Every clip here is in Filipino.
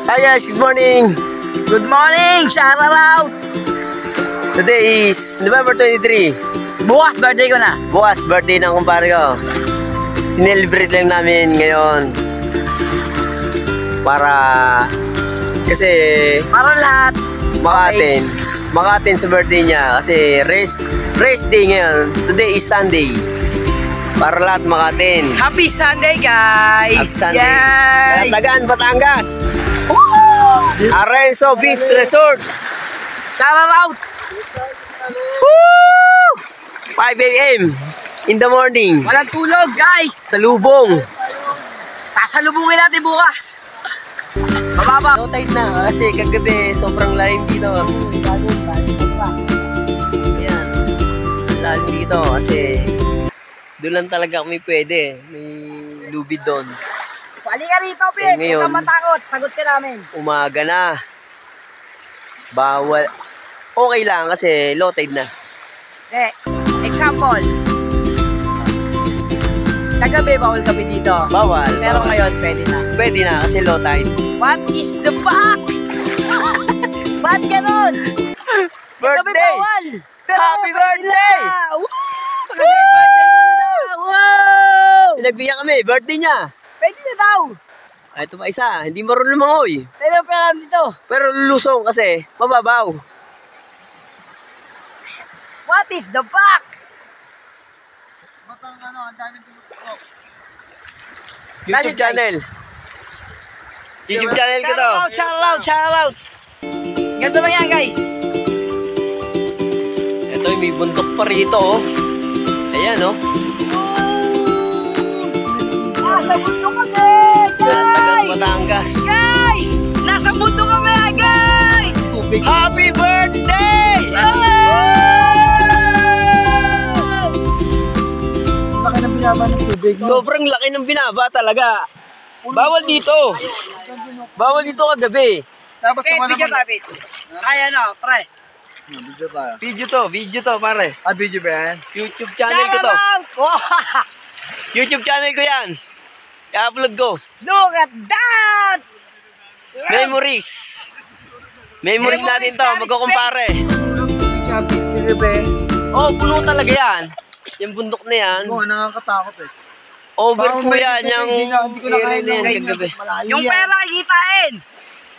Hi guys, good morning! Good morning! Shout out! Today is November 23. Bukas birthday ko na. Bukas, birthday ng kumpare ko. Sinelebrate lang namin ngayon. Kasi Para lahat. maka-attend sa birthday niya. Kasi rest day ngayon. Today is Sunday. Para lahat maka-attend. Happy Sunday, guys! Happy Sunday. Yay! Tagaan, Batangas. Woo! Arenso Beach Resort. Shout out! Woo! 5 a.m. in the morning. Walang tulog, guys! Sa Lubong. Sasalubungin natin bukas. Mababa. Low tide na kasi kagabi sobrang lalim dito. Ayan. Lalim dito kasi doon lang talaga kami pwede. May lubid doon. Pali ka rito, Pin. Ngayon, Huwag kang matakot. Sagot ka namin. Umaga na. Bawal. Okay lang kasi low tide na. Example. Kagabi, bawal kami dito. Bawal. Pero ngayon, pwede na. Pwede na kasi low tide. What is the fuck? Ba't ganon? Kagabi Birthday! bawal. Pero Happy pwede birthday! na. Woo! Kasi birthday ko na. Wow! Pinagbigyan kami, birthday niya. Pwede na daw. Ay, ito pa isa, hindi marunong lumangoy. Pwede ang pera dito. Pero lulusong kasi, mababaw. What is the fuck? Matang ang daming tumutok. YouTube channel. YouTube channel ko to. Shout out. Ganito lang yan, guys. Ito, may bundok pa rito, oh. Ayan, oh. Nasa mundo kami, Tagang guys! Batangas. Guys! Nasa mundo kami, guys! Happy birthday! Laki ng binaba ng tubig. Sobrang laki ng binaba talaga. Bawal dito. Bawal dito kagabi. Tapos Pit, video tayo, Ay, ano, pre. Video tayo. Video to, pare. Video ba yan? YouTube channel ko to. Wow! YouTube channel ko yan. I-upload ko. Look at that! Memories. Memories natin to, magkukumpare. Oh, puno talaga yan. Yung bundok na yan. Oo, nakakatakot eh. Over Parang po may yan, titik, yung hindi ko na kaya area na yan lang kagabi. malayo Yung yan. pera kikitain.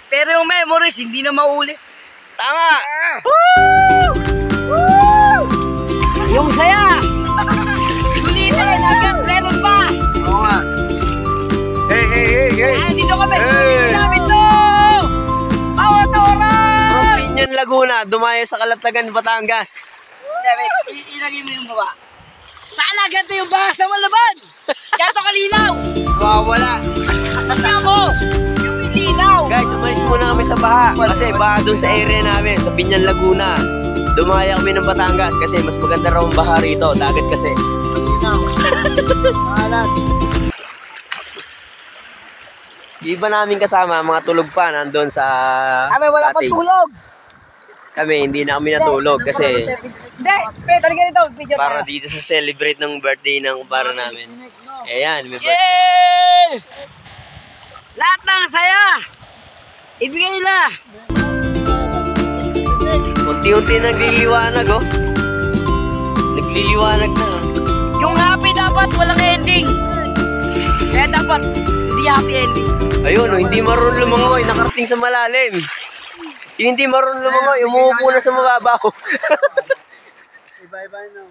Pero yung memories, hindi na maulit. Tama! Woo! Yung saya! Sulitin! Hanggang meron pa! Oo nga. Hey! Dito kami sa Hey! sulitin namin to! Bawat oras! From Pinyon, Laguna, dumayo sa Kalatagan, Batangas. Ilagay mo yung baba. Sana ganito yung baha sa Malaban! Ganito kalinaw! Wala. Tignan mo! Yung linaw! Guys, umalis muna kami sa baha. Kasi baha dun sa area namin, sa Pinyon, Laguna. Dumaya kami ng Batangas kasi mas maganda raw ang baha rito. Dagat kasi. Malinaw. Alat. Iba namin kasama, mga tulog pa nandun sa Kami wala pang cottage. tulog! Kami, hindi na kami natulog kasi Hindi! Talaga nito! Video para tayo! dito sa celebrate ng birthday ng kumpara namin. Ayan, may birthday. Yay! Lahat ng saya! Ibigay nila! Unti-unti nagliliwanag, oh. Nagliliwanag na. Yung happy dapat walang ending! Kaya dapat hindi happy ending. Ayun, oh, hindi marunong lumangoy, nakarating sa malalim. Yung hindi marunong lumangoy, umuupo na sa mababaw. Iba-iba na.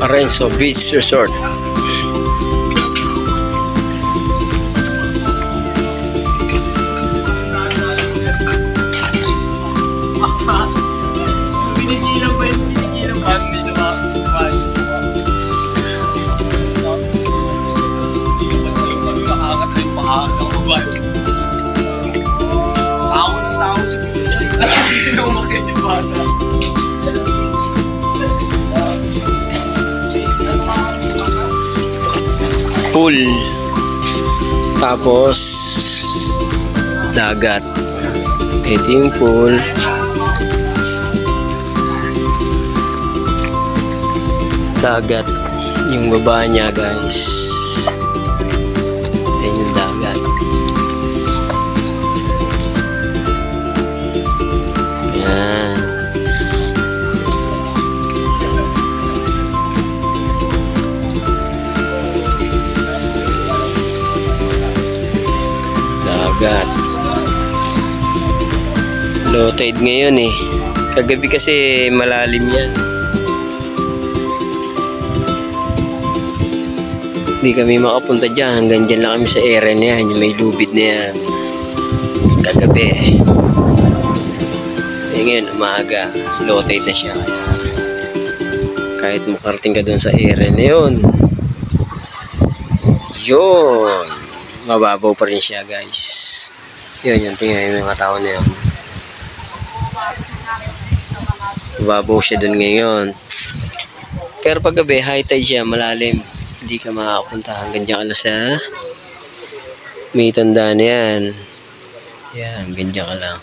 Arenso Beach Resort. pool. Tapos dagat. Ito yung pool. Dagat yung baba niya, guys. Ayan yung dagat. Ayan. Dagat. Low tide ngayon eh. Kagabi kasi malalim yan. Hindi kami makapunta dyan. Hanggang dyan lang kami sa area na yan. Yung may lubid na yan. Kagabi. Eh ngayon, umaga. Low tide na siya. Kahit makarating ka dun sa area na yun. Yun. Mababaw pa rin siya, guys. Yun, yung tingnan yung mga tao na yun. Mababaw siya dun ngayon. Pero pag gabi, high tide siya, malalim. Hindi ka makakapunta hanggang dyan ka lang sa may tanda na yan. Yan, hanggang dyan ka lang.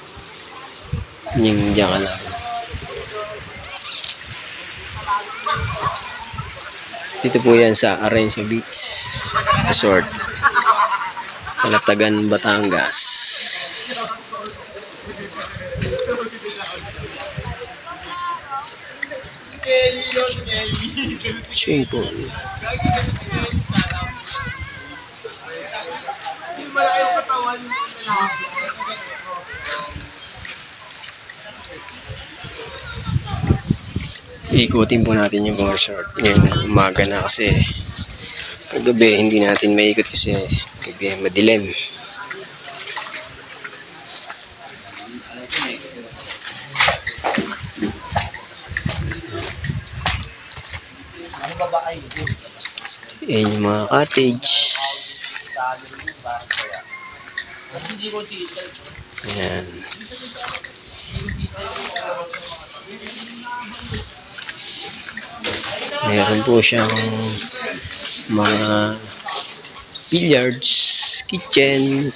Hanggang dyan ka lang. Dito po yan sa Arenso Beach Resort. Kalatagan, Batangas. Swimming pool. Ikutin po natin yung resort yung umaga na kasi gabi hindi natin maikot kasi gabi madilim. Yan yung mga cottage. Ayan. Meron po siyang mga billiards, kitchen,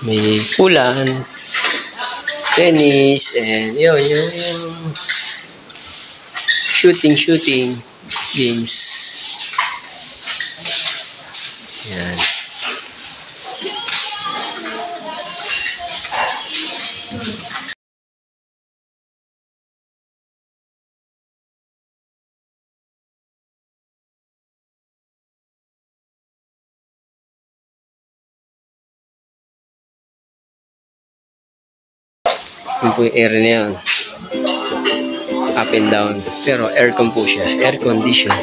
may pulan, tennis, and yun, yung shooting games. Yan. Yun po yung area na yan. Up and down. Pero aircon po siya. Air condition.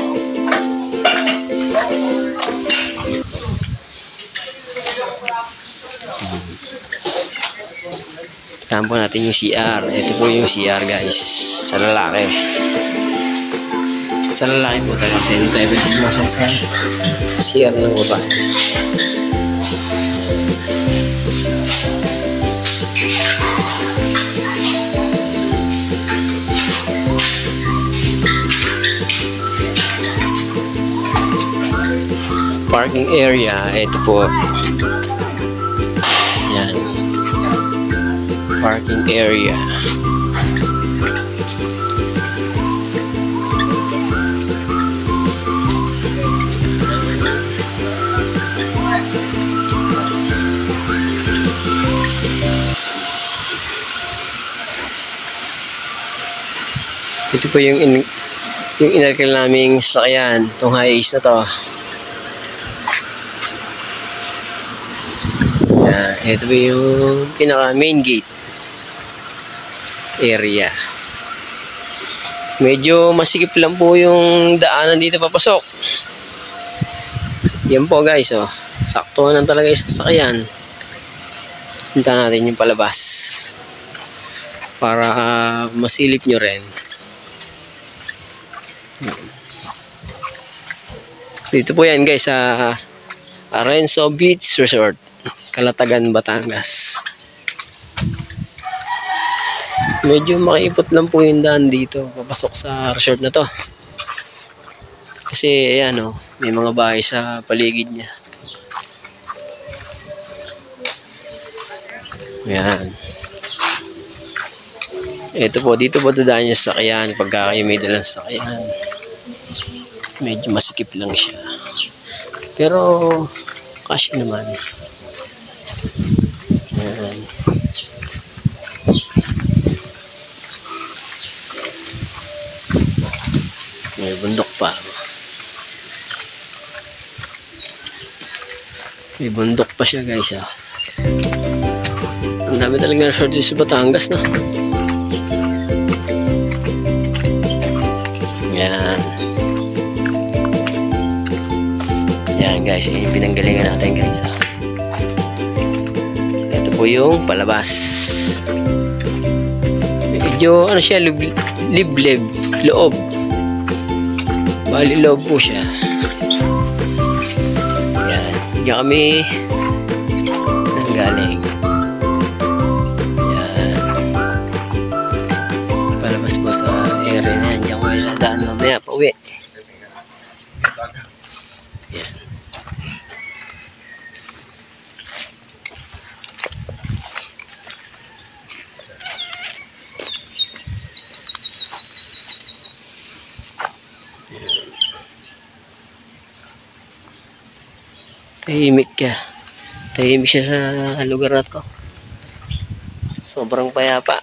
Tahan po natin yung CR. Ito po yung CR, guys. Sa lalaki. Sa lalaki po talaga. Kasi hindi tayo pwede sa CR ng babae. Parking area, ito po. Yan. Parking area. Ito po yung inarkil naming sasakyan, itong high ace na to. Ito po yung pinaka main gate area. Medyo masikip lang po yung daanan dito papasok. Yan po, guys, oh. Sakto lang talaga yung sasakyan. Hinta natin yung palabas para masilip nyo rin. Dito po yan, guys, sa Arenso Beach Resort, Kalatagan, Batangas. Medyo makiipot lang po yung daan dito papasok sa resort na to. Kasi ayan oh, may mga bahay sa paligid niya. Ayan. Ito po, dito po dadaan yung sasakyan pagka kayo may dalang sasakyan. Medyo masikip lang siya. Pero, kasya naman. Ayan. May bundok pa. May bundok pa siya guys ah. Ang dami talaga na shortage sa Batangas na. Yan. Yan guys, yung pinanggalingan natin guys. Ito po yung palabas. Medyo ano siya, liblib, loob. Bali loob po siya. Yan. Diyan kami nanggaling. Yan. Palabas po sa area na yan. Diyan ko iladaan mamaya pa uwi. Yan. Tahimik ka. Tahimik siya sa lugar na to. Sobrang payapa.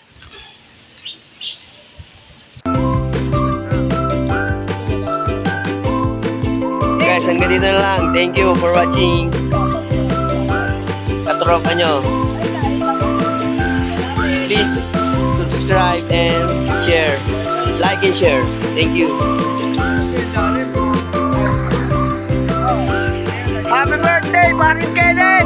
Guys, hanggang dito na lang. Thank you for watching. Katropa nyo. Please subscribe and share. Like and share. Thank you. Happy birthday, Paring Kenny!